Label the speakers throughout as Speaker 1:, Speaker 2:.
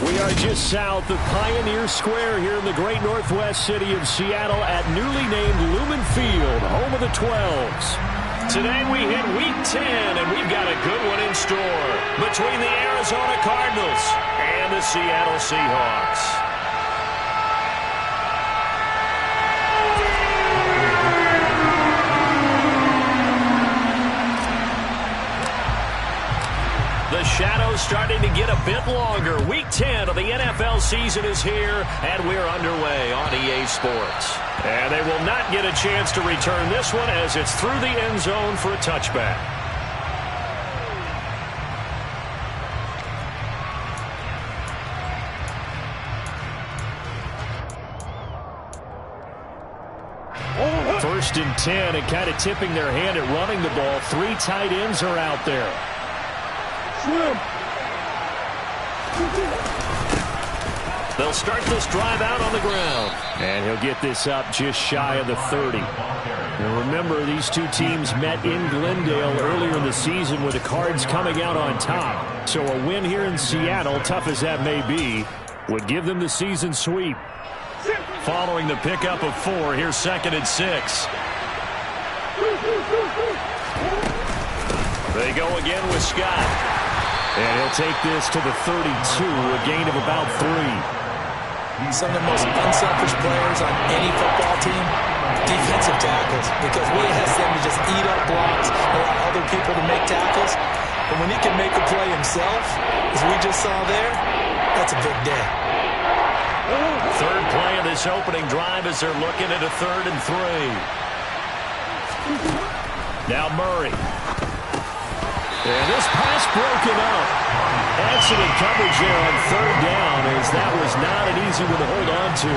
Speaker 1: We are just south of Pioneer Square here in the great northwest city of Seattle at newly named Lumen Field, home of the 12s. Today we hit Week 10, and we've got a good one in store between the Arizona Cardinals and the Seattle Seahawks. The shadow's starting to get a bit longer. Week 10 of the NFL season is here, and we're underway on EA Sports. And they will not get a chance to return this one as it's through the end zone for a touchback. First and 10, and kind of tipping their hand at running the ball. 3 tight ends are out there. They'll start this drive out on the ground. And he'll get this up just shy of the 30. Now remember, these two teams met in Glendale earlier in the season with the Cards coming out on top. So a win here in Seattle, tough as that may be, would give them the season sweep. Following the pickup of 4, here's 2nd and 6. They go again with Scott. And he'll take this to the 32, a gain of about 3.
Speaker 2: Some of the most unselfish players on any football team, defensive tackles, because we ask them to just eat up blocks, allow other people to make tackles. But when he can make a play himself, as we just saw there, that's a big day.
Speaker 1: Third play of this opening drive as they're looking at a 3rd and 3. Now Murray. And this pass broken up. Excellent coverage there on 3rd down, as that was not an easy one to hold on to.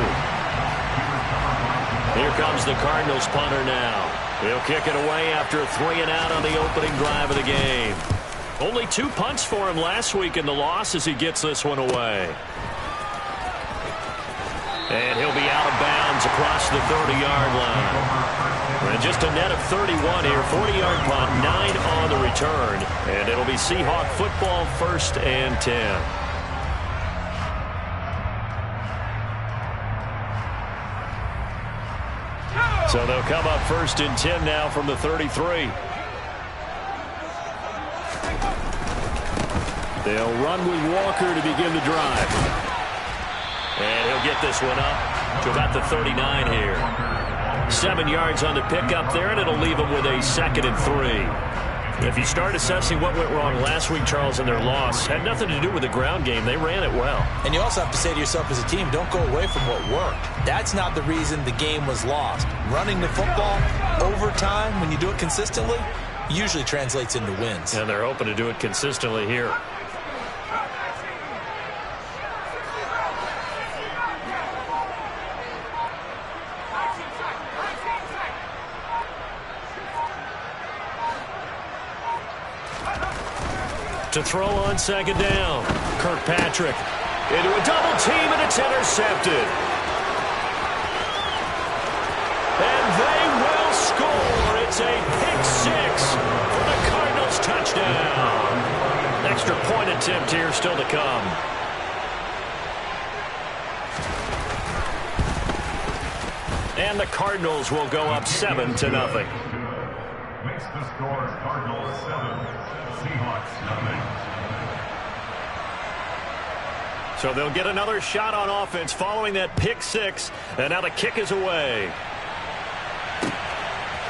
Speaker 1: Here comes the Cardinals punter now. He'll kick it away after a 3 and out on the opening drive of the game. Only 2 punts for him last week in the loss as he gets this one away. And he'll be out of bounds across the 30-yard line. And just a net of 31 here, 40-yard punt, 9 on the return. And it'll be Seahawk football, 1st and 10. So they'll come up 1st and 10 now from the 33. They'll run with Walker to begin the drive. And he'll get this one up to about the 39 here. 7 yards on the pickup there, and it'll leave them with a 2nd and 3. If you start assessing what went wrong last week, Charles, in their loss, had nothing to do with the ground game. They ran it well.
Speaker 2: And you also have to say to yourself as a team, don't go away from what worked. That's not the reason the game was lost. Running the football over time, when you do it consistently, usually translates into wins.
Speaker 1: And they're hoping to do it consistently here. To throw on 2nd down. Kirkpatrick into a double team, and it's intercepted. And they will score. It's a pick 6 for the Cardinals touchdown. Extra point attempt here still to come. And the Cardinals will go up 7-0.
Speaker 3: Makes the score Cardinals 7, Seahawks 0.
Speaker 1: So they'll get another shot on offense following that pick 6. And now the kick is away.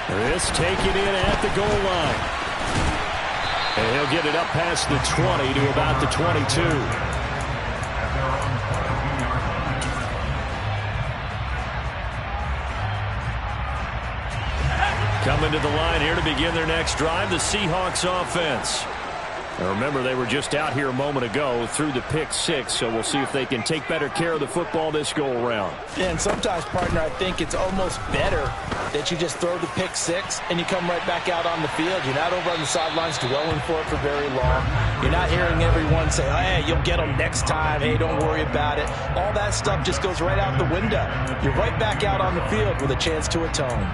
Speaker 1: This taken in at the goal line. And he'll get it up past the 20 to about the 22. Coming to the line here to begin their next drive, the Seahawks offense. Now remember, they were just out here a moment ago through the pick 6, so we'll see if they can take better care of the football this go-around.
Speaker 2: And sometimes, partner, I think it's almost better that you just throw the pick 6 and you come right back out on the field. You're not over on the sidelines dwelling for it for very long. You're not hearing everyone say, oh, hey, you'll get them next time. Hey, don't worry about it. All that stuff just goes right out the window. You're right back out on the field with a chance to atone.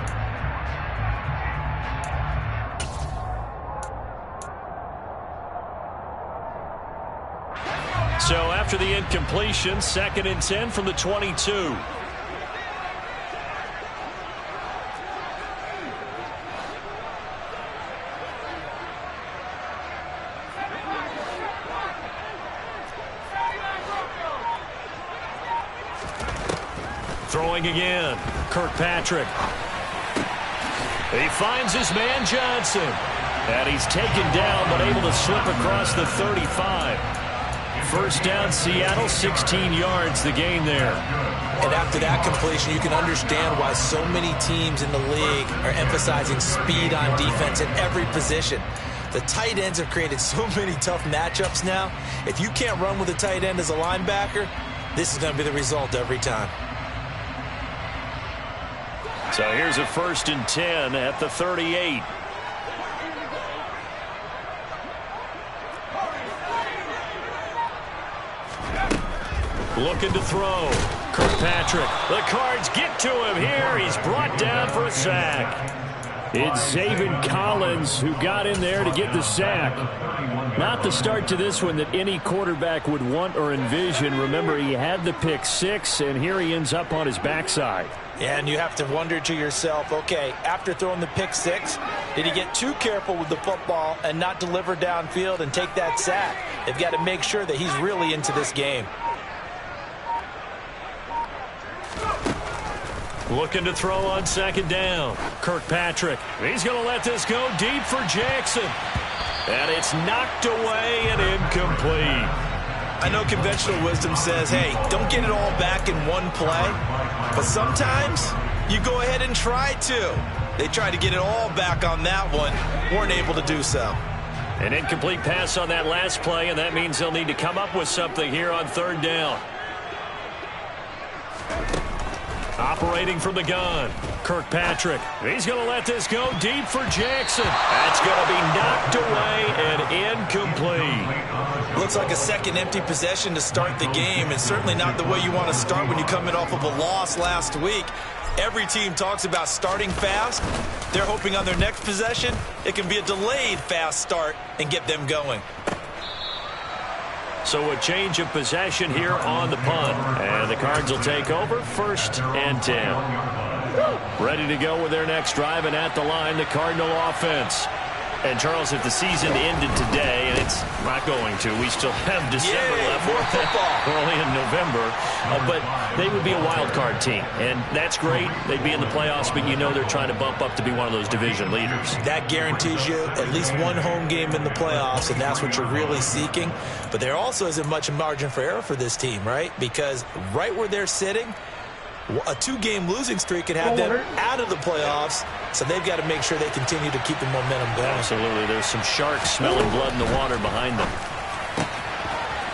Speaker 1: So after the incompletion, 2nd and 10 from the 22. Throwing again, Kirkpatrick. He finds his man Johnson. And he's taken down, but able to slip across the 35. First down, Seattle, 16 yards, the gain there.
Speaker 2: And after that completion, you can understand why so many teams in the league are emphasizing speed on defense at every position. The tight ends have created so many tough matchups now. If you can't run with a tight end as a linebacker, this is going to be the result every time.
Speaker 1: So here's a 1st and 10 at the 38. Looking to throw. Kirkpatrick. The Cards get to him here. He's brought down for a sack. It's Zaven Collins who got in there to get the sack. Not the start to this one that any quarterback would want or envision. Remember, he had the pick 6, and here he ends up on his backside.
Speaker 2: Yeah, and you have to wonder to yourself, okay, after throwing the pick 6, did he get too careful with the football and not deliver downfield and take that sack? They've got to make sure that he's really into this game.
Speaker 1: Looking to throw on 2nd down. Kirkpatrick. He's going to let this go deep for Jackson. And it's knocked away and incomplete.
Speaker 2: I know conventional wisdom says, hey, don't get it all back in one play. But sometimes you go ahead and try to. They tried to get it all back on that one. Weren't able to do so.
Speaker 1: An incomplete pass on that last play, and that means they'll need to come up with something here on 3rd down. Operating from the gun, Kirkpatrick. He's going to let this go deep for Jackson. That's going to be knocked away and incomplete.
Speaker 2: Looks like a second empty possession to start the game, and certainly not the way you want to start when you're coming off of a loss last week. Every team talks about starting fast. They're hoping on their next possession it can be a delayed fast start and get them going.
Speaker 1: So a change of possession here on the punt. And the Cards will take over 1st and 10. Ready to go with their next drive, and at the line, the Cardinal offense. And, Charles, if the season ended today, and it's not going to, we still have December left.
Speaker 2: More football.
Speaker 1: We're only in November. But they would be a wild card team. And that's great. They'd be in the playoffs, but you know they're trying to bump up to be one of those division leaders.
Speaker 2: That guarantees you at least one home game in the playoffs, and that's what you're really seeking. But there also isn't much margin for error for this team, right? Because right where they're sitting, a 2-game losing streak could have them out of the playoffs, so they've got to make sure they continue to keep the momentum going.
Speaker 1: Absolutely. There's some sharks smelling blood in the water behind them.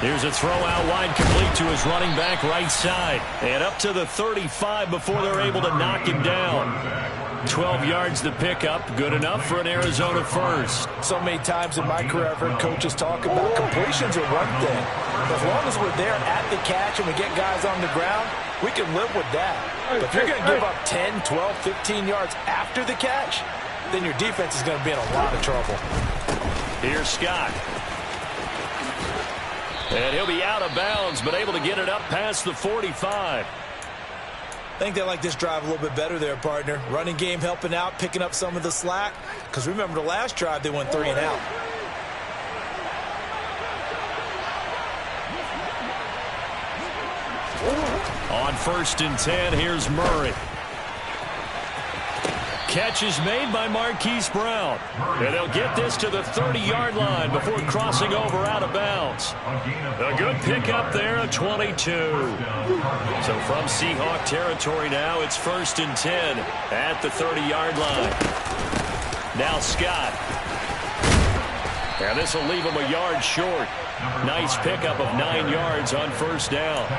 Speaker 1: Here's a throw out wide, complete to his running back right side. And up to the 35 before they're able to knock him down. 12 yards the pickup, good enough for an Arizona first.
Speaker 2: So many times in my career I've heard coaches talk about completions are one thing. As long as we're there at the catch and we get guys on the ground, we can live with that. But if you're going to give up 10, 12, 15 yards after the catch, then your defense is going to be in a lot of trouble.
Speaker 1: Here's Scott. And he'll be out of bounds, but able to get it up past the 45.
Speaker 2: I think they like this drive a little bit better there, partner. Running game helping out, picking up some of the slack. Because remember the last drive, they went 3 and out.
Speaker 1: On 1st and 10, here's Murray. Catch is made by Marquise Brown. And they'll get this to the 30-yard line before crossing over out of bounds. A good pickup there, a 22. So from Seahawk territory now, it's 1st and 10 at the 30-yard line. Now Scott. And this will leave him a yard short. Nice pickup of 9 yards on 1st down.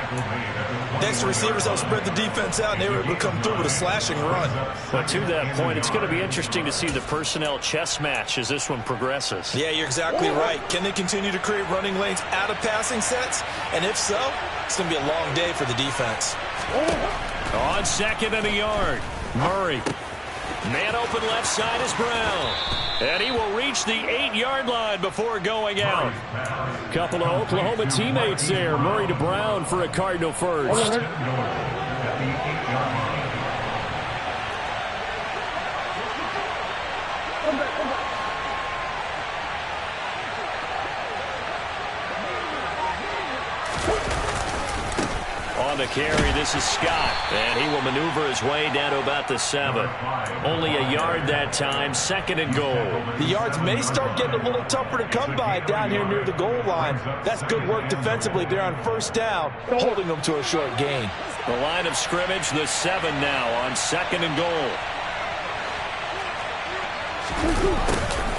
Speaker 2: Next, the receivers help spread the defense out, and they were able to come through with a slashing run.
Speaker 1: But to that point, it's going to be interesting to see the personnel chess match as this one progresses.
Speaker 2: Yeah, you're exactly right. Can they continue to create running lanes out of passing sets? And if so, it's going to be a long day for the defense.
Speaker 1: On 2nd and a yard, Murray. Man open left side is Brown. And he will reach the 8-yard line before going out. Couple of Oklahoma teammates there. Murray to Brown for a Cardinal first. On the carry, this is Scott. And he will maneuver his way down to about the 7. Only a yard that time, 2nd and goal.
Speaker 2: The yards may start getting a little tougher to come by down here near the goal line. That's good work defensively there on 1st down, holding them to a short gain.
Speaker 1: The line of scrimmage, the 7 now on 2nd and goal.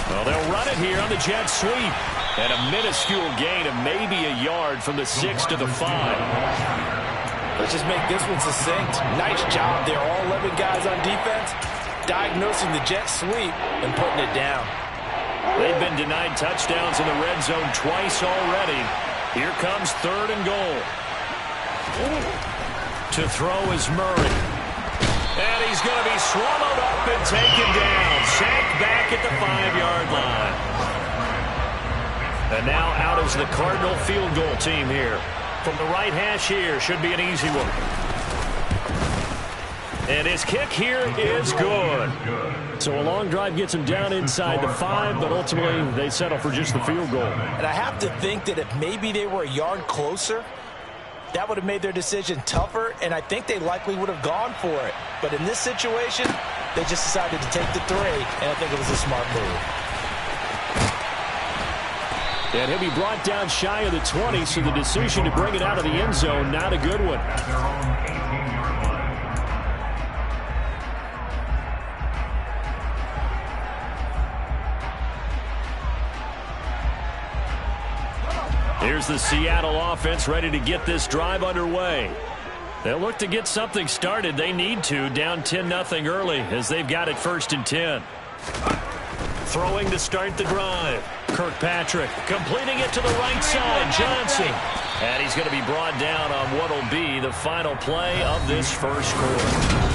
Speaker 1: Well, they'll run it here on the jet sweep. And a minuscule gain of maybe a yard from the 6 to the 5.
Speaker 2: Let's just make this one succinct. Nice job there, all 11 guys on defense, diagnosing the jet sweep and putting it down.
Speaker 1: They've been denied touchdowns in the red zone twice already. Here comes 3rd and goal. To throw is Murray. And he's going to be swallowed up and taken down. Sacked back at the 5-yard line. And now out is the Cardinal field goal team here. From the right hash here, should be an easy one. And his kick here is good. So a long drive gets him down inside the 5, but ultimately they settle for just the field goal.
Speaker 2: And I have to think that if maybe they were a yard closer, that would have made their decision tougher, and I think they likely would have gone for it. But in this situation, they just decided to take the 3, and I think it was a smart move.
Speaker 1: And he'll be brought down shy of the 20, so the decision to bring it out of the end zone, not a good one. Here's the Seattle offense ready to get this drive underway. They'll look to get something started. They need to, down 10-0 early as they've got it 1st and 10. Throwing to start the drive. Kirkpatrick completing it to the right side. Johnson. And he's going to be brought down on what will be the final play of this first quarter.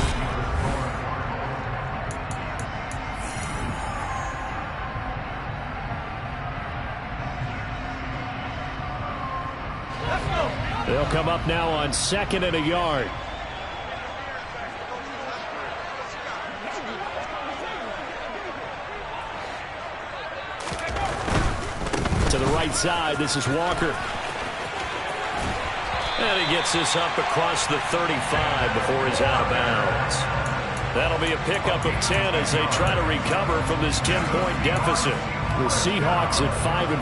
Speaker 1: They'll come up now on 2nd and a yard. To the right side, this is Walker. And he gets this up across the 35 before he's out of bounds. That'll be a pickup of 10 as they try to recover from this 10-point deficit. The Seahawks at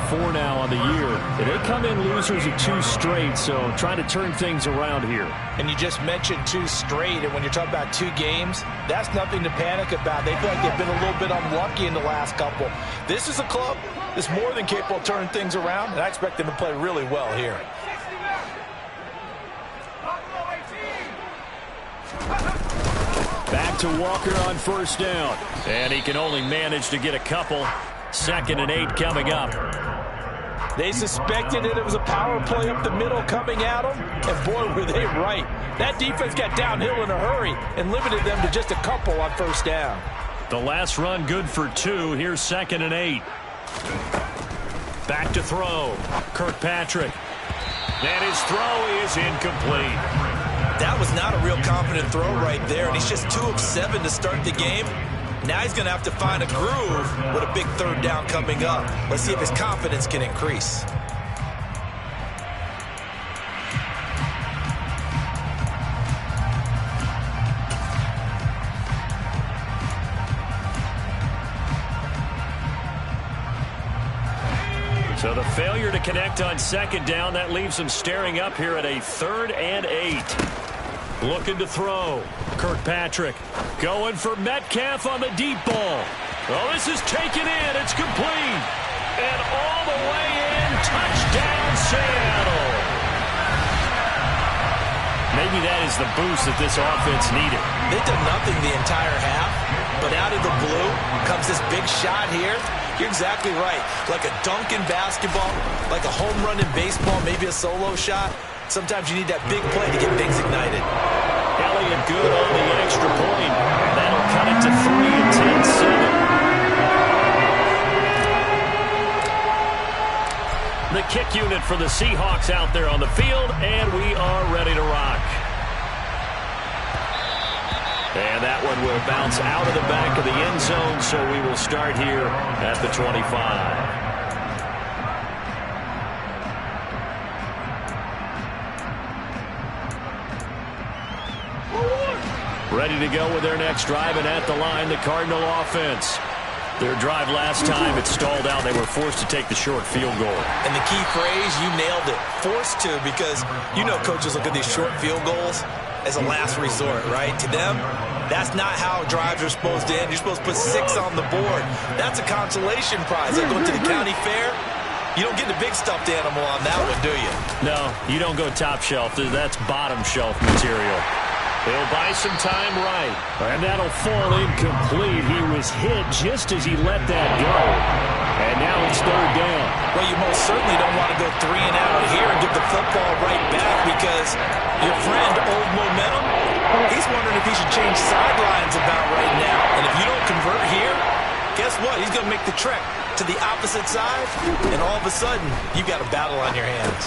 Speaker 1: 5-4 now on the year. They come in losers of 2 straight, so trying to turn things around here.
Speaker 2: And you just mentioned 2 straight, and when you're talking about 2 games, that's nothing to panic about. They feel like they've been a little bit unlucky in the last couple. This is a club that's more than capable of turning things around, and I expect them to play really well here.
Speaker 1: Back to Walker on 1st down. And he can only manage to get a couple. 2nd and 8 coming up.
Speaker 2: They suspected that it was a power play up the middle coming at them, and boy, were they right. That defense got downhill in a hurry and limited them to just a couple on 1st down.
Speaker 1: The last run good for 2. Here's 2nd and 8. Back to throw. Kirkpatrick. And his throw is incomplete.
Speaker 2: That was not a real confident throw right there, and he's just 2 of 7 to start the game. Now he's going to have to find a groove with a big 3rd down coming up. Let's see if his confidence can increase.
Speaker 1: So the failure to connect on 2nd down, that leaves him staring up here at a 3rd and 8. Looking to throw. Kirkpatrick going for Metcalf on the deep ball. Well, this is taken in. It's complete. And all the way in. Touchdown, Seattle. Maybe that is the boost that this offense needed.
Speaker 2: They've done nothing the entire half, but out of the blue comes this big shot here. You're exactly right. Like a dunk in basketball, like a home run in baseball, maybe a solo shot. Sometimes you need that big play to get things ignited.
Speaker 1: Elliott good on the extra point. That'll cut cut it to 3 and 10-7. The kick unit for the Seahawks out there on the field, and we are ready to rock. And that one will bounce out of the back of the end zone, so we will start here at the 25. Ready to go with their next drive, and at the line, the Cardinal offense. Their drive last time, it stalled out. They were forced to take the short field goal.
Speaker 2: And the key phrase, you nailed it. Forced to, because you know coaches look at these short field goals as a last resort, right? To them, that's not how drives are supposed to end. You're supposed to put 6 on the board. That's a consolation prize. Like going to the county fair, you don't get the big stuffed animal on that one, do you?
Speaker 1: No, you don't go top shelf. That's bottom shelf material. He'll buy some time right. And that'll fall incomplete. He was hit just as he let that go. And now it's 3rd down.
Speaker 2: Well, you most certainly don't want to go 3 and out here and give the football right back, because your friend, Old Momentum, he's wondering if he should change sidelines about right now. And if you don't convert here, guess what? He's going to make the trek to the opposite side, and all of a sudden, you've got a battle on your hands.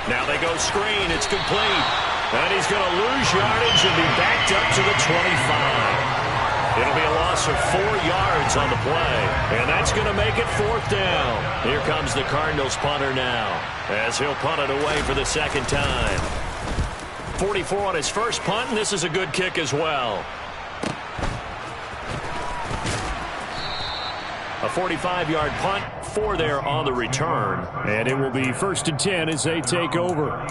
Speaker 1: Now they go screen. It's complete. And he's going to lose yardage and be backed up to the 25. It'll be a loss of 4 yards on the play. And that's going to make it 4th down. Here comes the Cardinals punter now, as he'll punt it away for the 2nd time. 44 on his first punt, and this is a good kick as well. A 45-yard punt, 4 there on the return. And it will be 1st and 10 as they take over.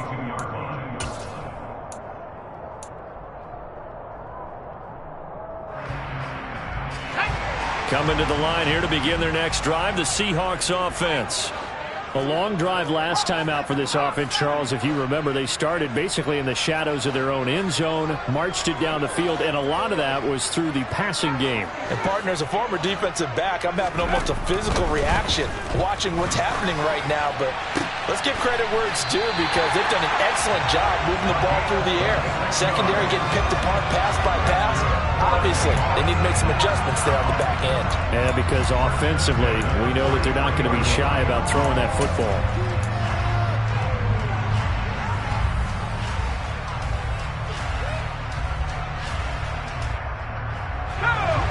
Speaker 1: Coming to the line here to begin their next drive, the Seahawks offense. A long drive last time out for this offense, Charles. If you remember, they started basically in the shadows of their own end zone, marched it down the field, and a lot of that was through the passing game.
Speaker 2: And, partner, as a former defensive back, I'm having almost a physical reaction watching what's happening right now. But let's give credit where it's due, because they've done an excellent job moving the ball through the air. Secondary getting picked apart pass by pass. Obviously, they need to make some adjustments there on the back end.
Speaker 1: Yeah, because offensively, we know that they're not going to be shy about throwing that football.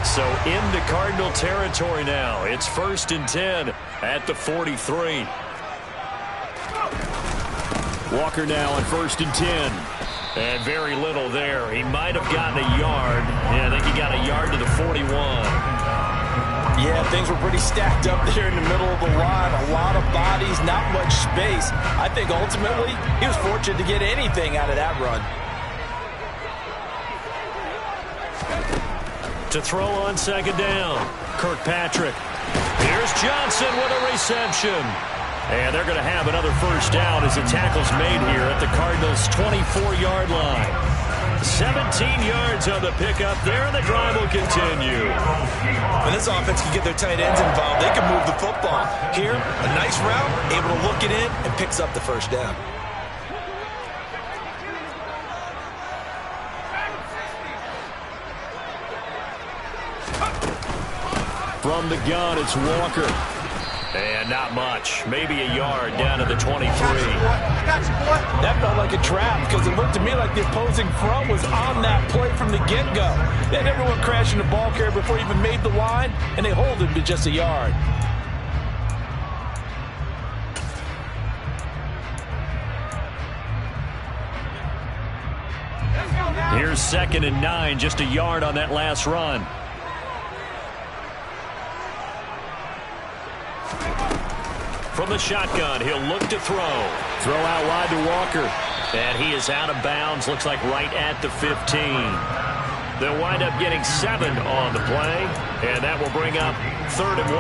Speaker 1: So into Cardinal territory now. It's 1st and 10 at the 43. Walker now on 1st and 10. And very little there. He might have gotten a yard. Yeah, I think he got a yard to the 41.
Speaker 2: Yeah, things were pretty stacked up there in the middle of the line. A lot of bodies, not much space. I think ultimately he was fortunate to get anything out of that run.
Speaker 1: To throw on 2nd down, Kirkpatrick. Here's Johnson with a reception. And they're going to have another 1st down as the tackle's made here at the Cardinals' 24-yard line. 17 yards on the pickup there, and the drive will continue.
Speaker 2: When this offense can get their tight ends involved, they can move the football. Here, a nice route, able to look it in, and picks up the 1st down.
Speaker 1: From the gun, it's Walker. And not much. Maybe a yard down to the 23.
Speaker 2: That felt like a trap, because it looked to me like the opposing front was on that play from the get-go. They had everyone crashing the ball carrier before he even made the line, and they hold him to just a yard.
Speaker 1: Here's 2nd and 9, just a yard on that last run. From the shotgun, he'll look to throw. Throw out wide to Walker. And he is out of bounds, looks like right at the 15. They'll wind up getting 7 on the play, and that will bring up 3rd and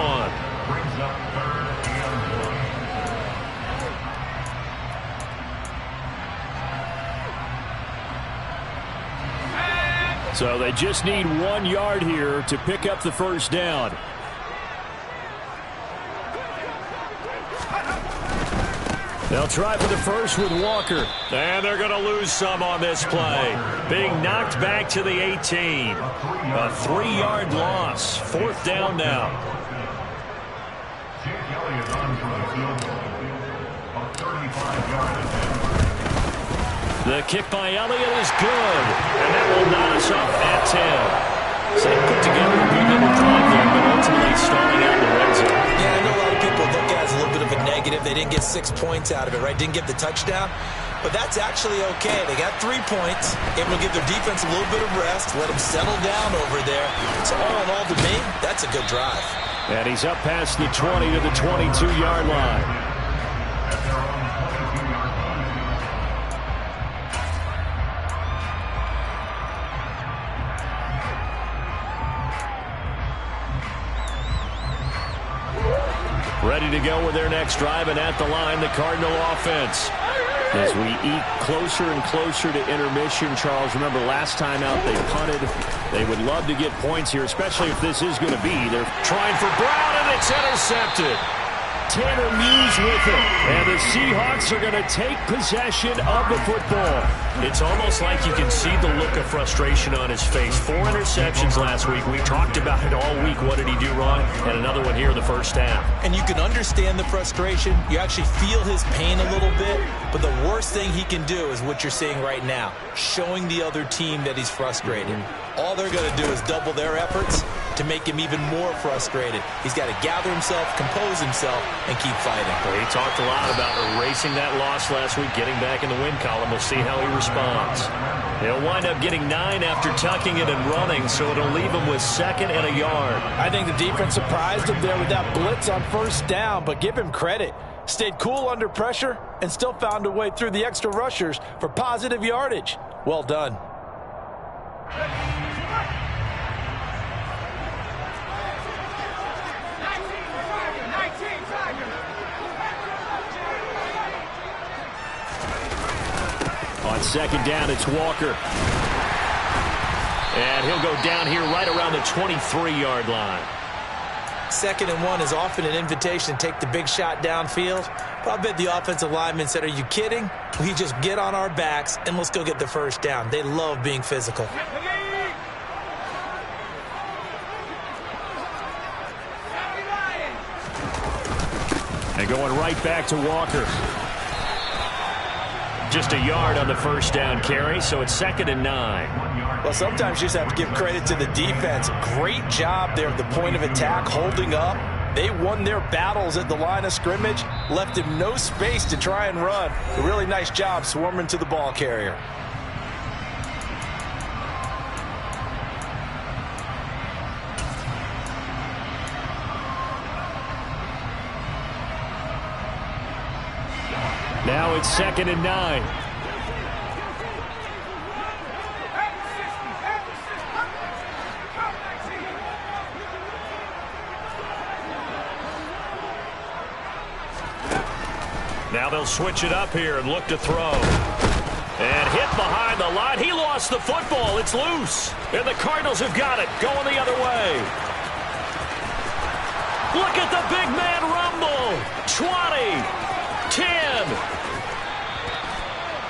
Speaker 1: 1. So they just need 1 yard here to pick up the 1st down. They'll try for the first with Walker. And they're going to lose some on this play. Being knocked back to the 18. A 3-yard loss. 4th down now. The kick by Elliott is good. And that will knot us up at 10. So they put together a good little drive there, but ultimately starting out in the red zone.
Speaker 2: Yeah, I know a lot of people look at it as a little bit of a negative. They didn't get 6 points out of it, right? Didn't get the touchdown. But that's actually okay. They got 3 points, able to give their defense a little bit of rest, let them settle down over there. So all in all, to me, that's a good drive.
Speaker 1: And he's up past the 20 to the 22-yard line. Ready to go with their next drive, and at the line, the Cardinal offense. As we eat closer and closer to intermission, Charles, remember last time out they punted. They would love to get points here, especially if this is going to be. They're trying for Brown, and it's intercepted. Tanner Muse with it, and the Seahawks are going to take possession of the football. It's almost like you can see the look of frustration on his face. 4 interceptions last week. We talked about it all week. What did he do wrong? And another one here in the first half.
Speaker 2: And you can understand the frustration. You actually feel his pain a little bit. But the worst thing he can do is what you're seeing right now, showing the other team that he's frustrated. All they're going to do is double their efforts to make him even more frustrated. He's got to gather himself, compose himself, and keep fighting.
Speaker 1: Well, he talked a lot about erasing that loss last week, getting back in the win column. We'll see how he responds. He'll wind up getting 9 after tucking it and running, so it'll leave him with 2nd and a yard.
Speaker 2: I think the defense surprised him there with that blitz on 1st down, but give him credit. Stayed cool under pressure and still found a way through the extra rushers for positive yardage. Well done.
Speaker 1: On 2nd down, it's Walker. And he'll go down here right around the 23-yard line.
Speaker 2: 2nd and 1 is often an invitation to take the big shot downfield. But I bet the offensive lineman said, are you kidding? We just get on our backs and let's go get the 1st down. They love being physical.
Speaker 1: And going right back to Walker. Just a yard on the 1st down carry, so it's 2nd and 9.
Speaker 2: Well, sometimes you just have to give credit to the defense. Great job there at the point of attack, holding up. They won their battles at the line of scrimmage, left him no space to try and run. A really nice job swarming to the ball carrier.
Speaker 1: Now it's 2nd and 9. Now they'll switch it up here and look to throw. And hit behind the line. He lost the football. It's loose. And the Cardinals have got it. Going the other way. Look at the big man rumble. 20. 10.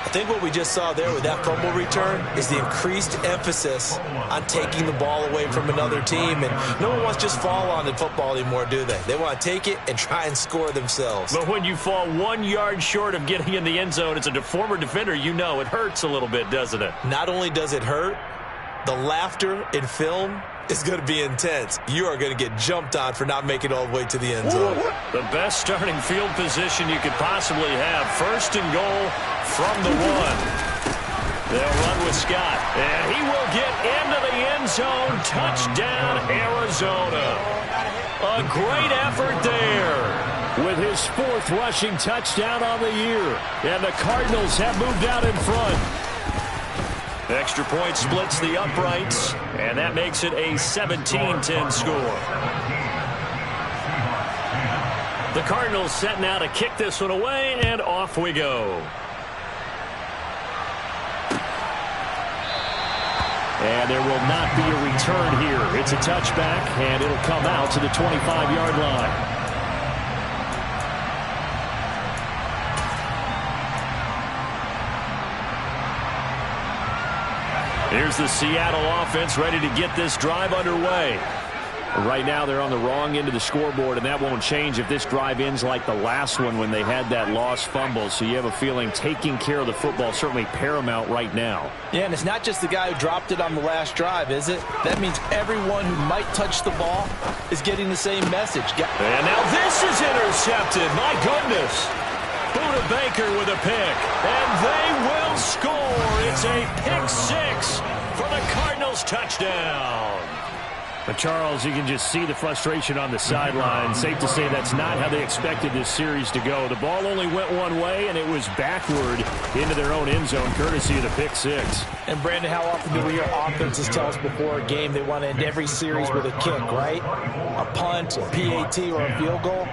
Speaker 2: I think what we just saw there with that fumble return is the increased emphasis on taking the ball away from another team. And no one wants to just fall on the football anymore, do they? They want to take it and try and score themselves.
Speaker 1: But when you fall 1 yard short of getting in the end zone as a former defender, you know it hurts a little bit, doesn't it?
Speaker 2: Not only does it hurt, the laughter in film is going to be intense. You are going to get jumped on for not making it all the way to the end zone.
Speaker 1: The best starting field position you could possibly have. 1st and goal from the 1. They'll run with Scott. And he will get into the end zone. Touchdown, Arizona. A great effort there with his 4th rushing touchdown on the year. And the Cardinals have moved out in front. Extra point splits the uprights, and that makes it a 17-10 score. The Cardinals set now to kick this one away, and off we go. And there will not be a return here. It's a touchback, and it'll come out to the 25-yard line. Here's the Seattle offense ready to get this drive underway. Right now they're on the wrong end of the scoreboard, and that won't change if this drive ends like the last one when they had that lost fumble. So you have a feeling taking care of the football is certainly paramount right now.
Speaker 2: Yeah, and it's not just the guy who dropped it on the last drive, is it? That means everyone who might touch the ball is getting the same message.
Speaker 1: And now this is intercepted. My goodness. Buda Baker with a pick, and they will score. It's a pick six for the Cardinals touchdown. But Charles, you can just see the frustration on the sideline. Safe to say that's not how they expected this series to go. The ball only went one way, and it was backward into their own end zone, courtesy of the pick six.
Speaker 2: And Brandon, how often do we hear offenses tell us before a game they want to end every series with a kick, right? A punt, a PAT, or a field goal.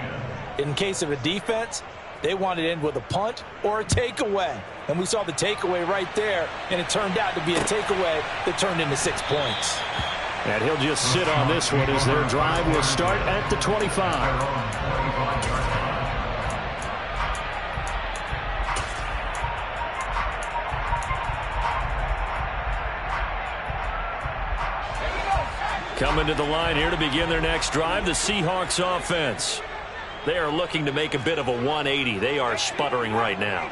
Speaker 2: In case of a defense, they want to end with a punt or a takeaway. And we saw the takeaway right there, and it turned out to be a takeaway that turned into 6 points.
Speaker 1: And he'll just sit on this one as their drive will start at the 25. Coming to the line here to begin their next drive, the Seahawks offense. They are looking to make a bit of a 180. They are sputtering right now.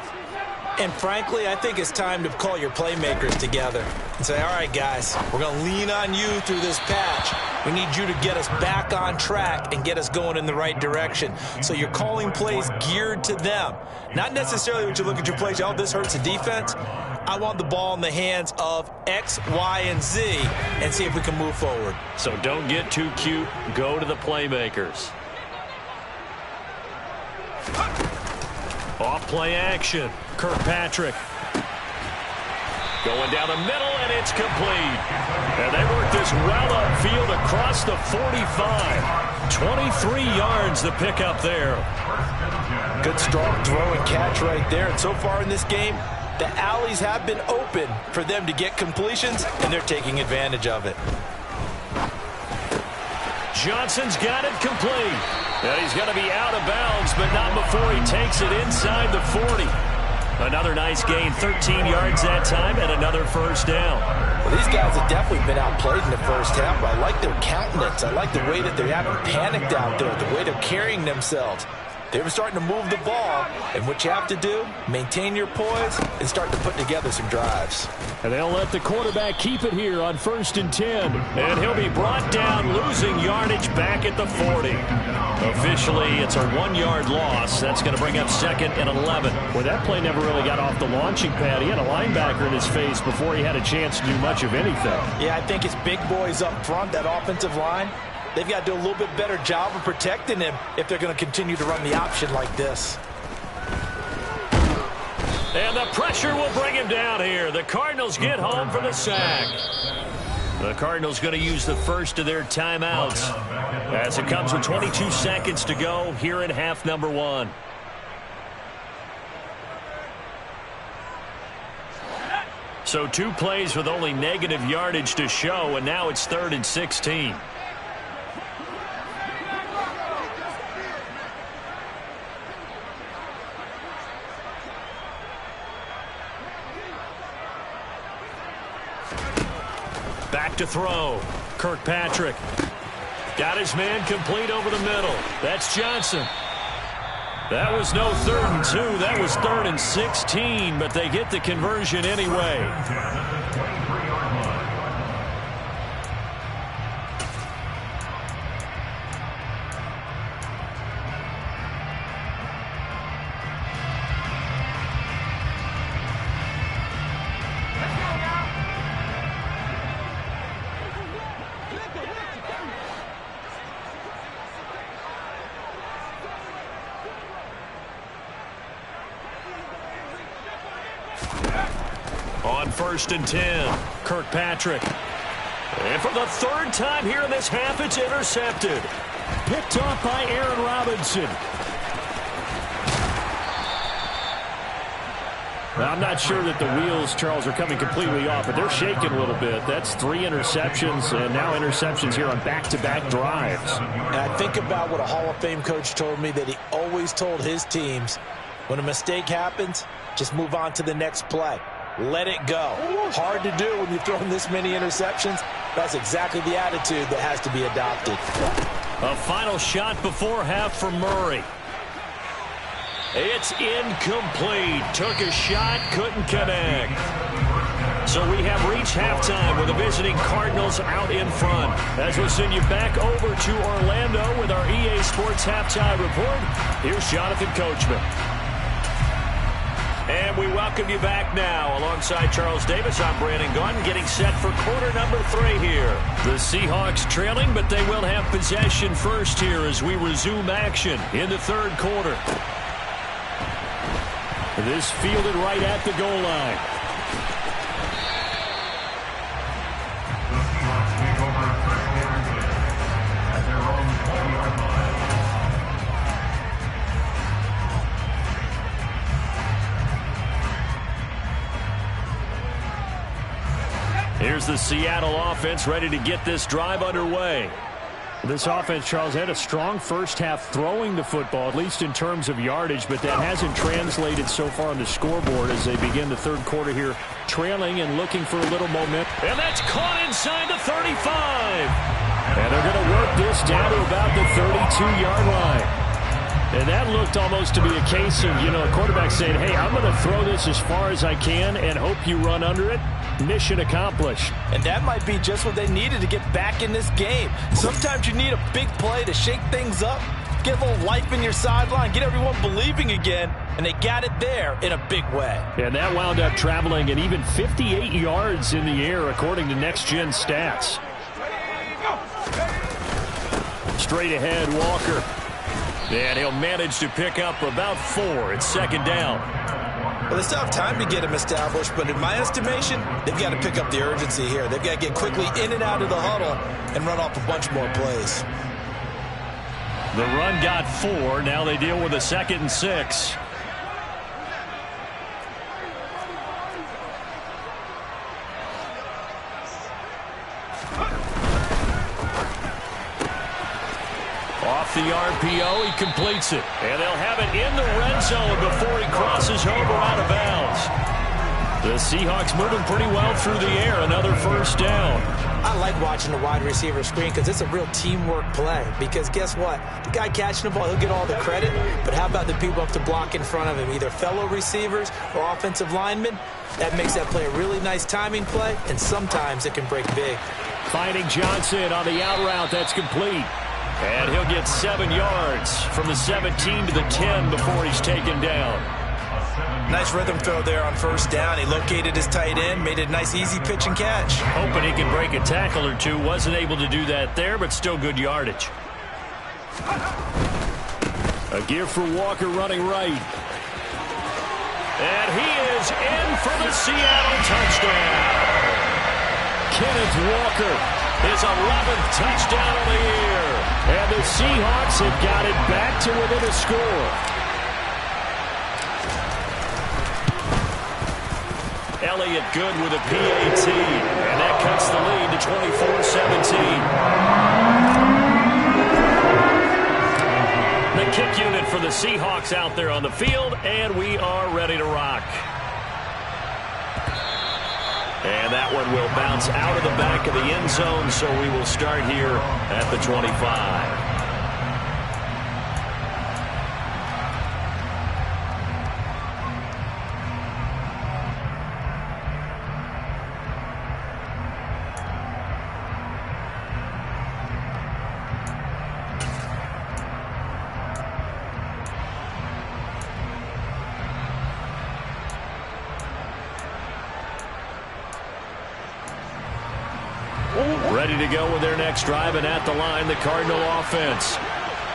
Speaker 2: And frankly, I think it's time to call your playmakers together and say, all right, guys, we're going to lean on you through this patch. We need you to get us back on track and get us going in the right direction. So you're calling plays geared to them. Not necessarily when you look at your plays, oh, this hurts the defense. I want the ball in the hands of X, Y, and Z and see if we can move forward.
Speaker 1: So don't get too cute. Go to the playmakers. Off play action. Kirkpatrick going down the middle, and it's complete. And they work this well upfield across the 45. 23 yards the pickup there.
Speaker 2: Good strong throw and catch right there. And so far in this game, the alleys have been open for them to get completions, and they're taking advantage of it.
Speaker 1: Johnson's got it complete. And he's going to be out of bounds, but not before he takes it inside the 40. Another nice gain, 13 yards that time, and another first down.
Speaker 2: Well, these guys have definitely been outplayed in the first half, but I like their countenance. I like the way that they haven't panicked out there, the way they're carrying themselves. They were starting to move the ball, and what you have to do, maintain your poise and start to put together some drives.
Speaker 1: And they'll let the quarterback keep it here on 1st and 10. And he'll be brought down, losing yardage back at the 40. Officially, it's a 1-yard loss. That's going to bring up 2nd and 11. Well, that play never really got off the launching pad. He had a linebacker in his face before he had a chance to do much of anything.
Speaker 2: Yeah, I think it's big boys up front, that offensive line. They've got to do a little bit better job of protecting him if they're going to continue to run the option like this.
Speaker 1: And the pressure will bring him down here. The Cardinals get home for the sack. The Cardinals going to use the first of their timeouts as it comes with 22 seconds to go here in half number 1. So 2 plays with only negative yardage to show, and now it's 3rd and 16. Back to throw. Kirkpatrick got his man complete over the middle. That's Johnson. That was no 3rd and 2. That was 3rd and 16, but they get the conversion anyway. On 1st and 10, Kirkpatrick. And for the 3rd time here in this half, it's intercepted. Picked off by Aaron Robinson. Now, I'm not sure that the wheels, Charles, are coming completely off, but they're shaking a little bit. That's 3 interceptions, and now interceptions here on back-to-back drives.
Speaker 2: And I think about what a Hall of Fame coach told me, that he always told his teams, when a mistake happens, just move on to the next play. let it go. Hard to do when you've thrown this many interceptions. That's exactly the attitude that has to be adopted.
Speaker 1: A final shot before half for Murray. It's incomplete. Took a shot, couldn't connect. So we have reached halftime with the visiting Cardinals out in front. As we'll send you back over to Orlando with our EA Sports Halftime Report, here's Jonathan Coachman. And we welcome you back now. Alongside Charles Davis, I'm Brandon Gunn, getting set for quarter number 3 here. The Seahawks trailing, but they will have possession first here as we resume action in the third quarter. This fielded right at the goal line.
Speaker 3: The Seahawks take over first and 10 at their own 20-yard line.
Speaker 1: Here's the Seattle offense ready to get this drive underway. This offense, Charles, had a strong first half throwing the football, at least in terms of yardage, but that hasn't translated so far on the scoreboard as they begin the third quarter here, trailing and looking for a little momentum. And that's caught inside the 35. And they're going to work this down to about the 32-yard line. And that looked almost to be a case of, a quarterback saying, hey, I'm going to throw this as far as I can and hope you run under it. Mission accomplished.
Speaker 2: And that might be just what they needed to get back in this game. Sometimes you need a big play to shake things up, get a little life in your sideline, get everyone believing again, and they got it there in a big way.
Speaker 1: And that wound up traveling an even 58 yards in the air, according to Next Gen Stats. Straight ahead, Walker. And he'll manage to pick up about 4. It's second down.
Speaker 2: Well, they still have time to get him established, but in my estimation, they've got to pick up the urgency here. They've got to get quickly in and out of the huddle and run off a bunch more plays.
Speaker 1: The run got 4. Now they deal with a 2nd and 6. Off the RPO, he completes it. And they'll have it in the red zone before he crosses over out of bounds. The Seahawks moving pretty well through the air. Another first down.
Speaker 2: I like watching the wide receiver screen because it's a real teamwork play. Because guess what? The guy catching the ball, he'll get all the credit. But how about the people up to block in front of him? Either fellow receivers or offensive linemen. That makes that play a really nice timing play. And sometimes it can break big.
Speaker 1: Finding Johnson on the out route. That's complete. And he'll get 7 yards from the 17 to the 10 before he's taken down.
Speaker 2: Nice rhythm throw there on first down. He located his tight end, made it a nice easy pitch and catch.
Speaker 1: Hoping he could break a tackle or two. Wasn't able to do that there, but still good yardage. A give for Walker running right. And he is in for the Seattle touchdown. Kenneth Walker, his 11th touchdown of the year. And the Seahawks have got it back to within a score. Elliott good with a PAT. And that cuts the lead to 24-17. The kick unit for the Seahawks out there on the field. And we are ready to rock. And that one will bounce out of the back of the end zone, so we will start here at the 25. Ready to go with their next drive, and at the line, the Cardinal offense.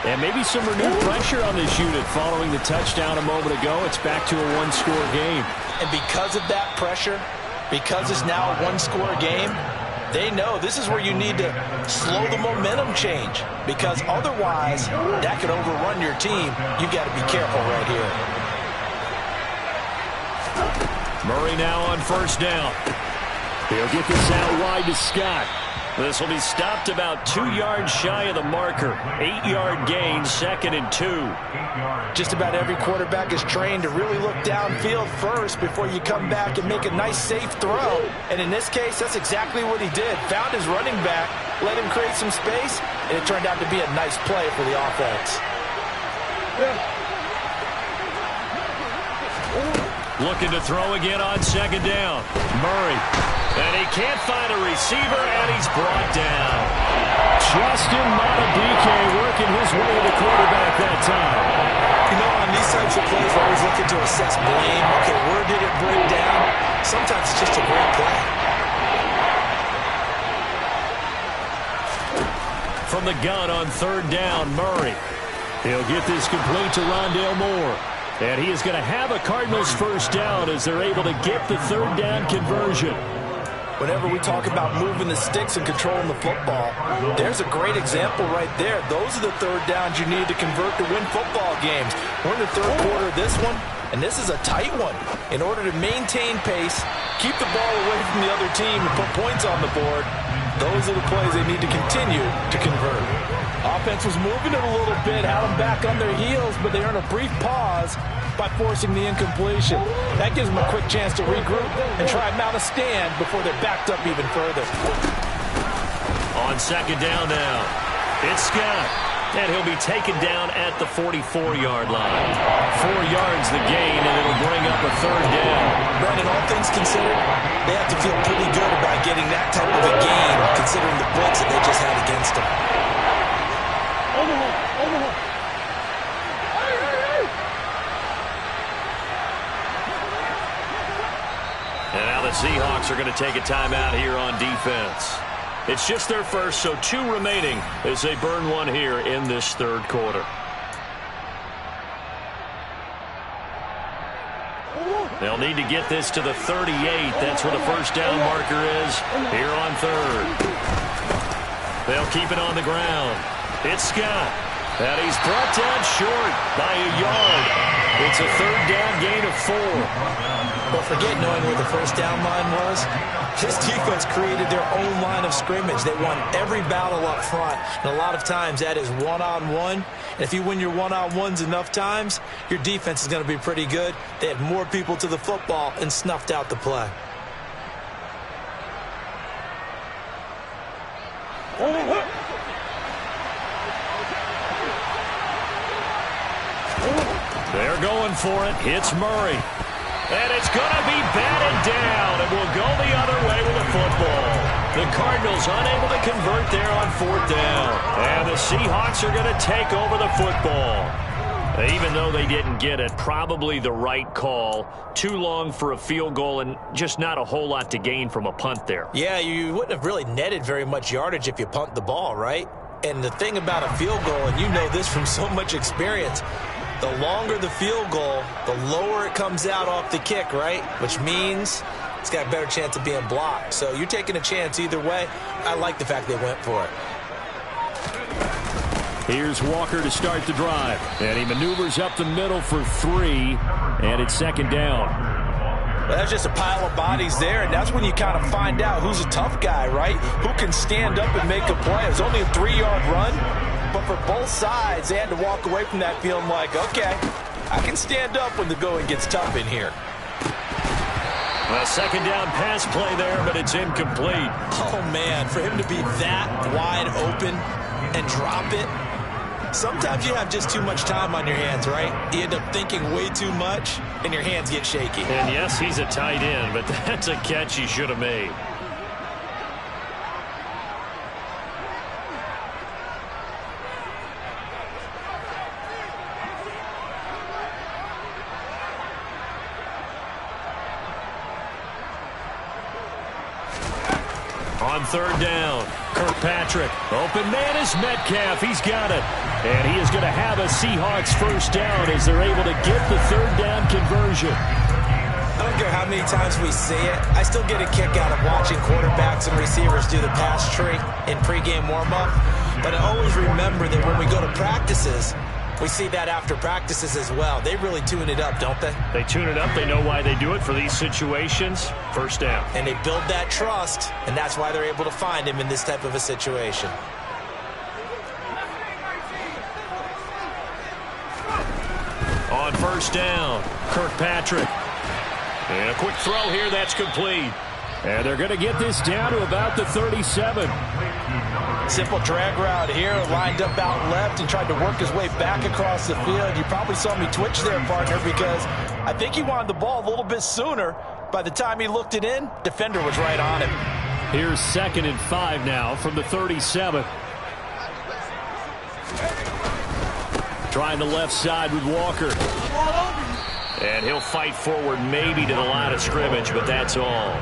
Speaker 1: And maybe some renewed pressure on this unit following the touchdown a moment ago. It's back to a one-score game.
Speaker 2: And because of that pressure, because it's now a one-score game, they know this is where you need to slow the momentum change. Because otherwise, that could overrun your team. You've got to be careful right here.
Speaker 1: Murray now on first down. He'll get this out wide to Scott. This will be stopped about 2 yards shy of the marker. 8-yard gain, 2nd and 2.
Speaker 2: Just about every quarterback is trained to really look downfield first before you come back and make a nice, safe throw. And in this case, that's exactly what he did. Found his running back, let him create some space, and it turned out to be a nice play for the offense.
Speaker 1: Looking to throw again on 2nd down. Murray. And he can't find a receiver, and he's brought down. Justin Madubuike working his way to the quarterback that time.
Speaker 2: You know, on these types of plays, we're always looking to assess blame. Okay, where did it break down? Sometimes it's just a great play.
Speaker 1: From the gun on 3rd down, Murray. He'll get this complete to Rondale Moore. And he is going to have a Cardinals first down as they're able to get the 3rd down conversion.
Speaker 2: Whenever we talk about moving the sticks and controlling the football, there's a great example right there. Those are the 3rd downs you need to convert to win football games. We're in the 3rd quarter of this one, and this is a tight one. In order to maintain pace, keep the ball away from the other team, and put points on the board, those are the plays they need to continue to convert. Offense was moving it a little bit, had them back on their heels, but they earned a brief pause by forcing the incompletion. That gives them a quick chance to regroup and try and mount a stand before they're backed up even further.
Speaker 1: On 2nd down now, it's Scott. And he'll be taken down at the 44-yard line. 4 yards the gain, and it'll bring up a 3rd down.
Speaker 2: Brandon, all things considered, they have to feel pretty good about getting that type of a gain, considering the blitz that they just had against them.
Speaker 1: And now the Seahawks are going to take a timeout here on defense. It's just their first, so 2 remaining as they burn one here in this 3rd quarter. They'll need to get this to the 38. That's where the first down marker is here on 3rd. They'll keep it on the ground. It's Scott. And he's brought down short by a yard. It's a 3rd down gain of 4.
Speaker 2: But forget knowing where the first down line was. This defense created their own line of scrimmage. They won every battle up front. And a lot of times that is one-on-one. And if you win your one-on-ones enough times, your defense is going to be pretty good. They had more people to the football and snuffed out the play.
Speaker 1: They're going for it. It's Murray. And it's going to be batted down, and we'll go the other way with the football. The Cardinals unable to convert there on 4th down. And the Seahawks are going to take over the football. Even though they didn't get it, probably the right call. Too long for a field goal and just not a whole lot to gain from a punt there.
Speaker 2: Yeah, you wouldn't have really netted very much yardage if you punt the ball, right? And the thing about a field goal, and you know this from so much experience, the longer the field goal, the lower it comes out off the kick, right? Which means it's got a better chance of being blocked. So you're taking a chance either way. I like the fact they went for it.
Speaker 1: Here's Walker to start the drive. And he maneuvers up the middle for 3. And it's 2nd down.
Speaker 2: Well, that's just a pile of bodies there, and that's when you kind of find out who's a tough guy, right? Who can stand up and make a play. It was only a 3-yard run, but for both sides, they had to walk away from that feeling like, okay, I can stand up when the going gets tough in here.
Speaker 1: Well, 2nd down pass play there, but it's incomplete.
Speaker 2: Oh, man, for him to be that wide open and drop it, sometimes you have just too much time on your hands, right? You end up thinking way too much, and your hands get shaky.
Speaker 1: And yes, he's a tight end, but that's a catch he should have made. On 3rd down, Kirkpatrick. Open man is Metcalf. He's got it. And he is going to have a Seahawks first down as they're able to get the 3rd down conversion.
Speaker 2: I don't care how many times we see it. I still get a kick out of watching quarterbacks and receivers do the pass tree in pregame warm-up. But I always remember that when we go to practices, We see that after practices as well. They really tune it up, don't they?
Speaker 1: They tune it up. They know why they do it for these situations. First down.
Speaker 2: And they build that trust, and that's why they're able to find him in this type of a situation.
Speaker 1: On first down, Kirkpatrick. And a quick throw here, that's complete. And they're going to get this down to about the 37.
Speaker 2: Simple drag route here, lined up out left and tried to work his way back across the field. You probably saw me twitch there, partner, because I think he wanted the ball a little bit sooner. By the time he looked it in, defender was right on him.
Speaker 1: Here's 2nd and 5 now from the 37. Trying the left side with Walker. And he'll fight forward maybe to the line of scrimmage, but that's all.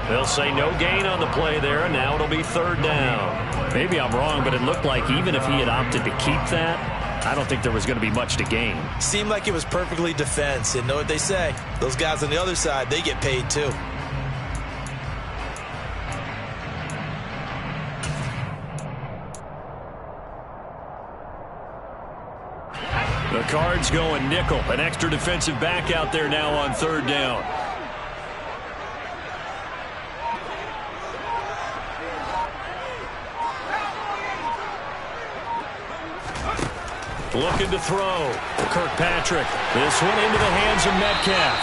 Speaker 1: They'll say no gain on the play there, and now it'll be 3rd down. Maybe I'm wrong, but it looked like even if he had opted to keep that, I don't think there was going to be much to gain.
Speaker 2: Seemed like it was perfectly defense. And know what they say? Those guys on the other side, they get paid too.
Speaker 1: The Cards going nickel. An extra defensive back out there now on 3rd down. Looking to throw. Kirkpatrick. This one into the hands of Metcalf.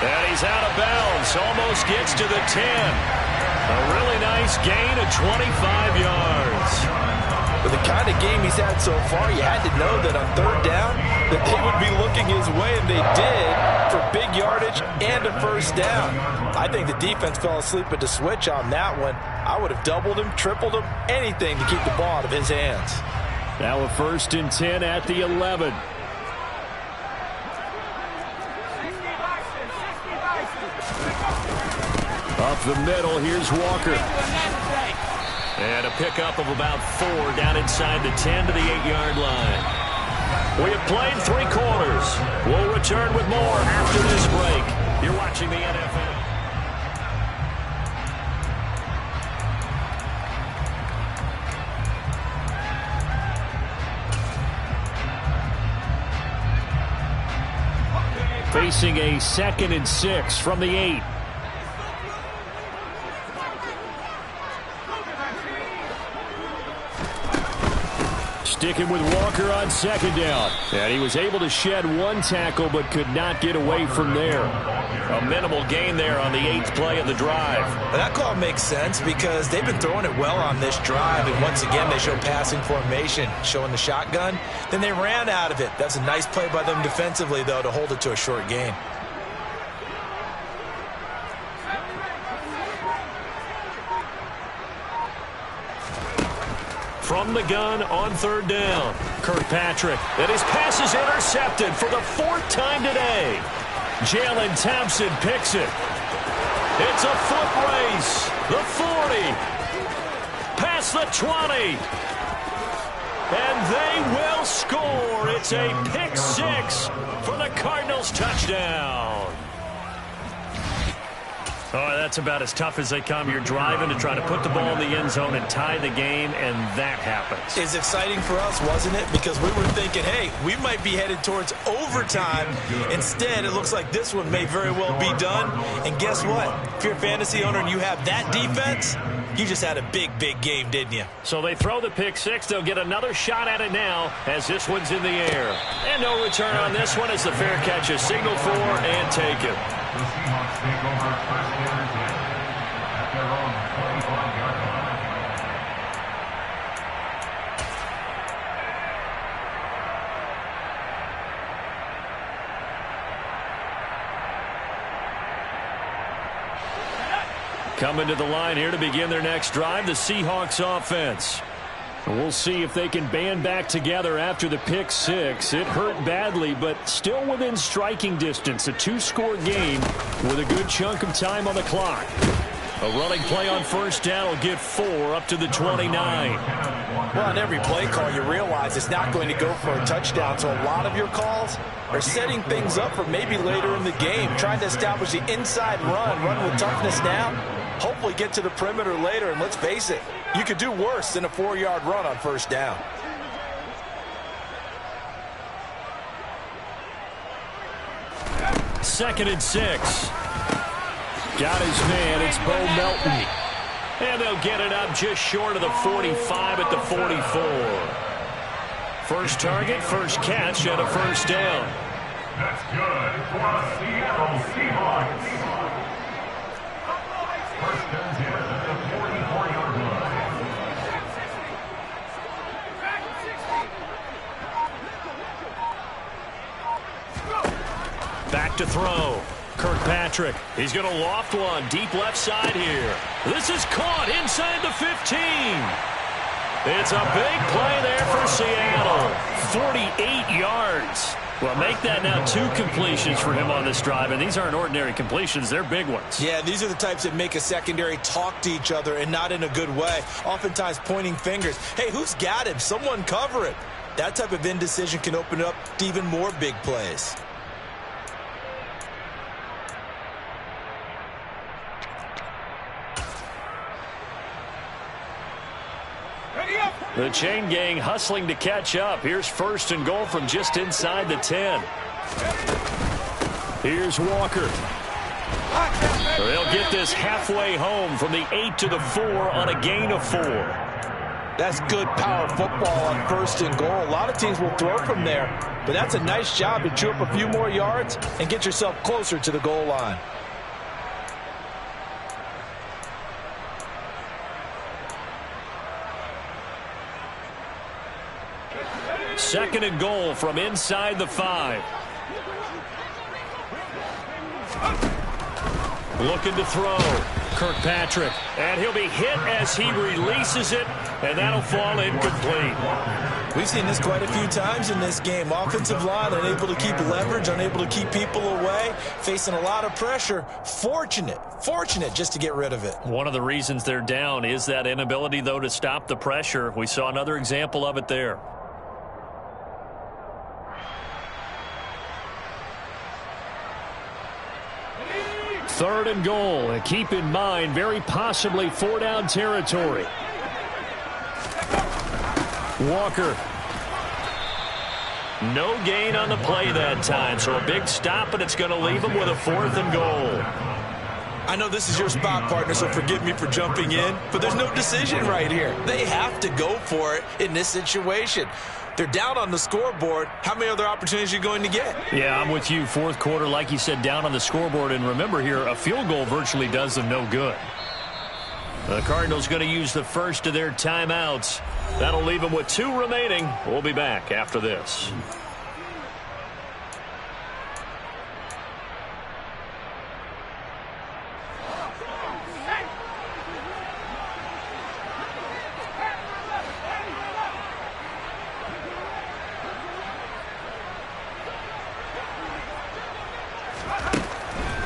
Speaker 1: And he's out of bounds. Almost gets to the 10. A really nice gain of 25 yards.
Speaker 2: With the kind of game he's had so far, you had to know that on 3rd down that they would be looking his way, and they did, for big yardage and a 1st down. I think the defense fell asleep at the switch on that one. I would have doubled him, tripled him, anything to keep the ball out of his hands.
Speaker 1: Now a 1st and 10 at the 11. Up the middle, here's Walker. And a pickup of about 4 down inside the 10 to the 8-yard line. We have played 3 quarters. We'll return with more after this break. You're watching the NFL. Facing a 2nd and 6 from the 8. Sticking with Walker on 2nd down. And he was able to shed 1 tackle but could not get away from there. A minimal gain there on the 8th play of the drive.
Speaker 2: Well, that call makes sense because they've been throwing it well on this drive. And once again, they show passing formation, showing the shotgun. Then they ran out of it. That's a nice play by them defensively, though, to hold it to a short gain.
Speaker 1: From the gun on 3rd down, Kirkpatrick. And his pass is intercepted for the 4th time today. Jalen Thompson picks it. It's a foot race. The 40. Past the 20. And they will score. It's a pick 6 for the Cardinals touchdown. Oh, that's about as tough as they come. You're driving to try to put the ball in the end zone and tie the game, and that happens.
Speaker 2: It's exciting for us, wasn't it? Because we were thinking, hey, we might be headed towards overtime. Instead, it looks like this one may very well be done. And guess what? If you're a fantasy owner and you have that defense, you just had a big, big game, didn't you?
Speaker 1: So they throw the pick 6. They'll get another shot at it now as this one's in the air. And no return on this one as the fair catch is signaled for and taken.
Speaker 3: The Seahawks take over 1st and 10 at their own 45-yard line.
Speaker 1: Coming to the line here to begin their next drive, the Seahawks offense. We'll see if they can band back together after the pick 6. It hurt badly, but still within striking distance. A 2-score game with a good chunk of time on the clock. A running play on 1st down will get 4 up to the 29.
Speaker 2: Well, on every play call, you realize it's not going to go for a touchdown. So a lot of your calls are setting things up for maybe later in the game, trying to establish the inside run with toughness now. Hopefully get to the perimeter later, and let's face it, you could do worse than a 4-yard run on 1st down.
Speaker 1: 2nd and 6. Got his man. It's Bo Melton. And they'll get it up just short of the 45 at the 44. First target, first catch, and a first down.
Speaker 3: That's good for the Seattle Seahawks. First and 10 at the 44-yard line.
Speaker 1: Back to throw. Kirkpatrick. He's going to loft one deep left side here. This is caught inside the 15. It's a big play there for Seattle. 48 yards. Well, make that now 2 completions for him on this drive, and these aren't ordinary completions. They're big ones.
Speaker 2: Yeah, these are the types that make a secondary talk to each other and not in a good way. Oftentimes pointing fingers. Hey, who's got him? Someone cover it. That type of indecision can open up to even more big plays.
Speaker 1: The chain gang hustling to catch up. Here's 1st and goal from just inside the 10. Here's Walker. They'll get this halfway home from the 8 to the 4 on a gain of 4.
Speaker 2: That's good power football on 1st and goal. A lot of teams will throw from there, but that's a nice job to chew up a few more yards and get yourself closer to the goal line.
Speaker 1: Second and goal from inside the 5. Looking to throw. Kirkpatrick. And he'll be hit as he releases it, and that'll fall incomplete.
Speaker 2: We've seen this quite a few times in this game. Offensive line unable to keep leverage, unable to keep people away, facing a lot of pressure. Fortunate just to get rid of it.
Speaker 1: One of the reasons they're down is that inability, though, to stop the pressure. We saw another example of it there. Third and goal, and keep in mind, very possibly 4-down territory. Walker. No gain on the play that time, so a big stop, and it's going to leave him with a 4th and goal.
Speaker 2: I know this is your spot, partner, so forgive me for jumping in, but there's no decision right here. They have to go for it in this situation. They're down on the scoreboard. How many other opportunities are you going to get?
Speaker 1: Yeah, I'm with you. 4th quarter, like you said, down on the scoreboard. And remember here, a field goal virtually does them no good. The Cardinals going to use the first of their timeouts. That'll leave them with 2 remaining. We'll be back after this.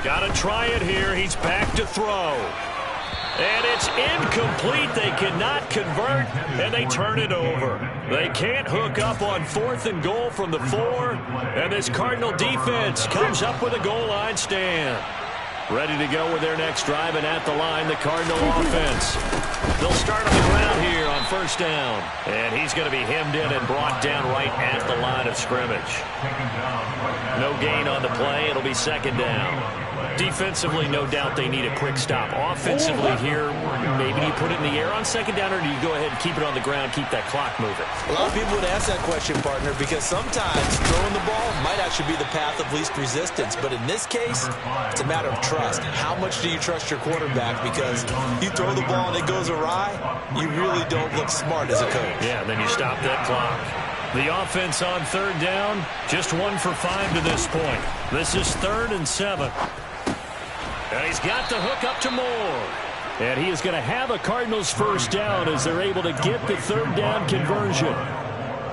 Speaker 1: Got to try it here. He's back to throw. And it's incomplete. They cannot convert, and they turn it over. They can't hook up on 4th and goal from the 4, and this Cardinal defense comes up with a goal line stand. Ready to go with their next drive, and at the line, the Cardinal offense. They'll start on the ground here on 1st down, and he's going to be hemmed in and brought down right at the line of scrimmage. No gain on the play. It'll be 2nd down. Defensively, no doubt they need a quick stop. Offensively here, maybe you put it in the air on 2nd down, or do you go ahead and keep it on the ground, keep that clock moving?
Speaker 2: A lot of people would ask that question, partner, because sometimes throwing the ball might actually be the path of least resistance. But in this case, it's a matter of trust. How much do you trust your quarterback? Because you throw the ball and it goes awry, you really don't look smart as a coach.
Speaker 1: Yeah, then you stop that clock. The offense on 3rd down, just 1 for 5 to this point. This is 3rd and 7. And he's got the hook up to Moore. And he is going to have a Cardinals 1st down as they're able to get the 3rd down conversion.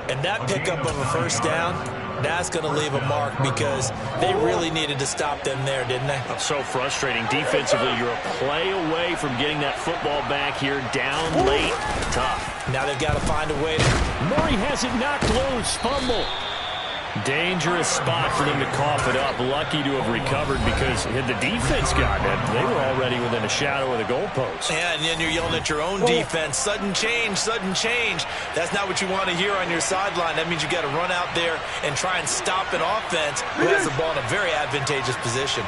Speaker 2: And that pickup of a 1st down, that's going to leave a mark because they really needed to stop them there, didn't they?
Speaker 1: So frustrating. Defensively, you're a play away from getting that football back here down late. Tough.
Speaker 2: Now they've got to find a way to...
Speaker 1: Murray has it knocked loose. Fumble. Dangerous spot for them to cough it up. Lucky to have recovered, because had the defense gotten it, they were already within a shadow of the goalpost.
Speaker 2: Yeah, and then you're yelling at your own defense. Sudden change, sudden change. That's not what you want to hear on your sideline. That means you got to run out there and try and stop an offense who has the ball in a very advantageous position.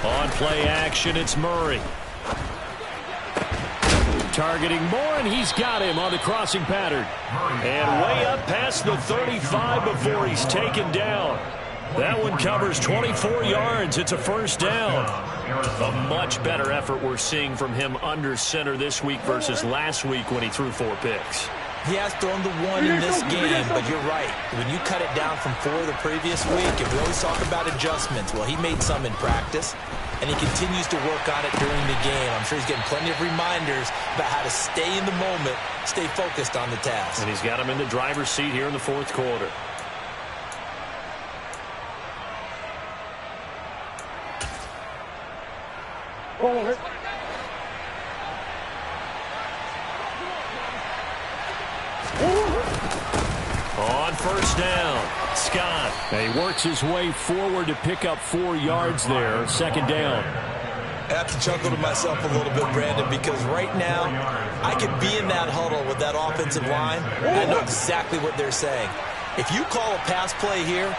Speaker 1: On play action, it's Murray. Targeting Moore, and he's got him on the crossing pattern. And way up past the 35 before he's taken down. That one covers 24 yards. It's a first down. A much better effort we're seeing from him under center this week versus last week when he threw 4 picks.
Speaker 2: He has thrown the 1 in this game, but you're right. When you cut it down from 4 the previous week, and we always talk about adjustments, well, he made some in practice, and he continues to work on it during the game. I'm sure he's getting plenty of reminders about how to stay in the moment, stay focused on the task.
Speaker 1: And he's got him in the driver's seat here in the 4th quarter. On first down, Scott. He works his way forward to pick up 4 yards there. Second down.
Speaker 2: I have to chuckle to myself a little bit, Brandon, because right now I could be in that huddle with that offensive line, and I know exactly what they're saying. If you call a pass play here,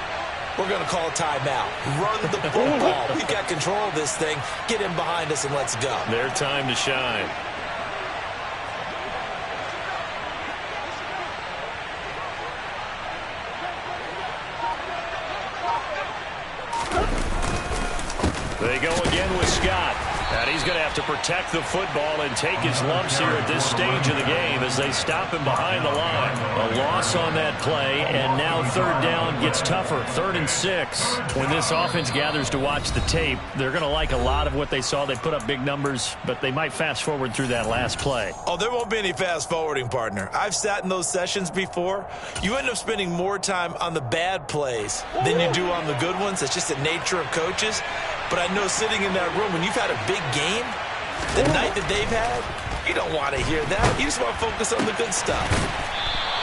Speaker 2: we're going to call a timeout. Run the football. We've got control of this thing. Get in behind us and let's go.
Speaker 1: Their time to shine. They go again with Scott. And he's going to have to protect the football and take his lumps here at this stage of the game as they stop him behind the line. A loss on that play, and now third down gets tougher. 3rd and 6. When this offense gathers to watch the tape, they're going to like a lot of what they saw. They put up big numbers, but they might fast forward through that last play.
Speaker 2: Oh, there won't be any fast forwarding, partner. I've sat in those sessions before. You end up spending more time on the bad plays than you do on the good ones. It's just the nature of coaches. But I know sitting in that room, when you've had a big game, the night that they've had, you don't want to hear that. You just want to focus on the good stuff.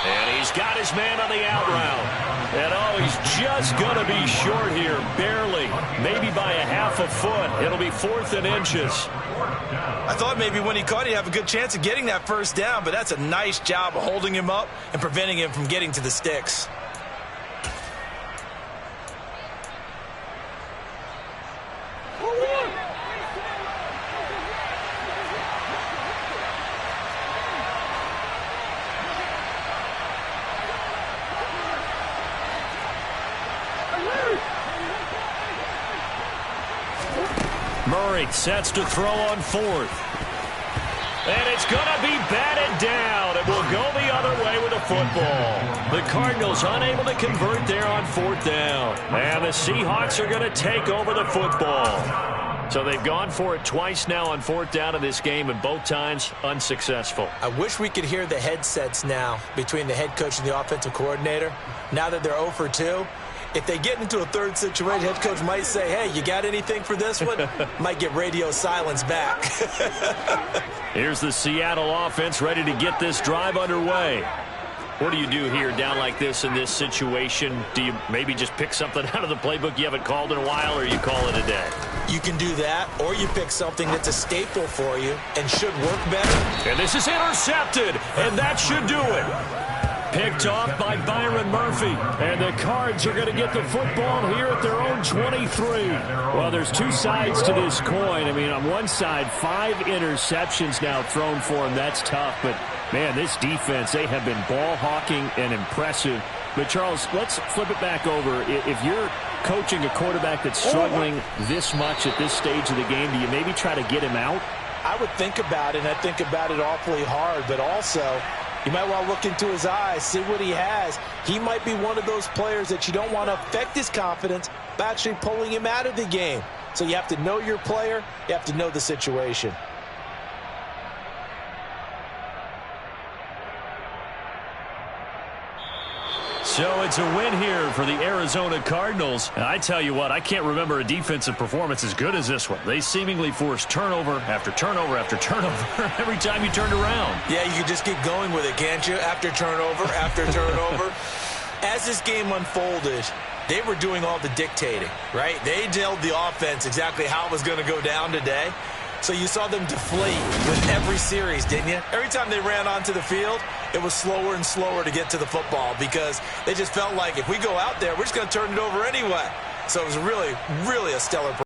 Speaker 1: And he's got his man on the out route. And, oh, he's just going to be short here, barely, maybe by a half a foot. It'll be 4th and inches.
Speaker 2: I thought maybe when he caught it, he'd have a good chance of getting that first down, but that's a nice job of holding him up and preventing him from getting to the sticks.
Speaker 1: Murray sets to throw on 4th. And it's going to be batted down. It will go the other way with the football. The Cardinals unable to convert there on 4th down. And the Seahawks are going to take over the football. So they've gone for it twice now on 4th down in this game, and both times unsuccessful.
Speaker 2: I wish we could hear the headsets now between the head coach and the offensive coordinator. Now that they're 0 for 2. If they get into a third situation, head coach might say, hey, you got anything for this one? Might get radio silence back.
Speaker 1: Here's the Seattle offense ready to get this drive underway. What do you do here down like this in this situation? Do you maybe just pick something out of the playbook you haven't called in a while, or you call it a day?
Speaker 2: You can do that, or you pick something that's a staple for you and should work better.
Speaker 1: And this is intercepted, and that should do it. Picked off by Byron Murphy. And the Cards are going to get the football here at their own 23. Well, there's two sides to this coin. I mean, on one side, 5 interceptions now thrown for him. That's tough. But, man, this defense, they have been ball hawking and impressive. But, Charles, let's flip it back over. If you're coaching a quarterback that's struggling this much at this stage of the game, do you maybe try to get him out?
Speaker 2: I would think about it, and I think about it awfully hard. But also, you might want to look into his eyes, see what he has. He might be one of those players that you don't want to affect his confidence by actually pulling him out of the game. So you have to know your player. You have to know the situation.
Speaker 1: So it's a win here for the Arizona Cardinals. And I tell you what, I can't remember a defensive performance as good as this one. They seemingly forced turnover after turnover after turnover every time you turned around.
Speaker 2: Yeah, you can just keep going with it, can't you? After turnover, after turnover. As this game unfolded, they were doing all the dictating, right? They told the offense exactly how it was going to go down today. So you saw them deflate with every series, didn't you? Every time they ran onto the field, it was slower and slower to get to the football because they just felt like if we go out there, we're just going to turn it over anyway. So it was really, really a stellar performance.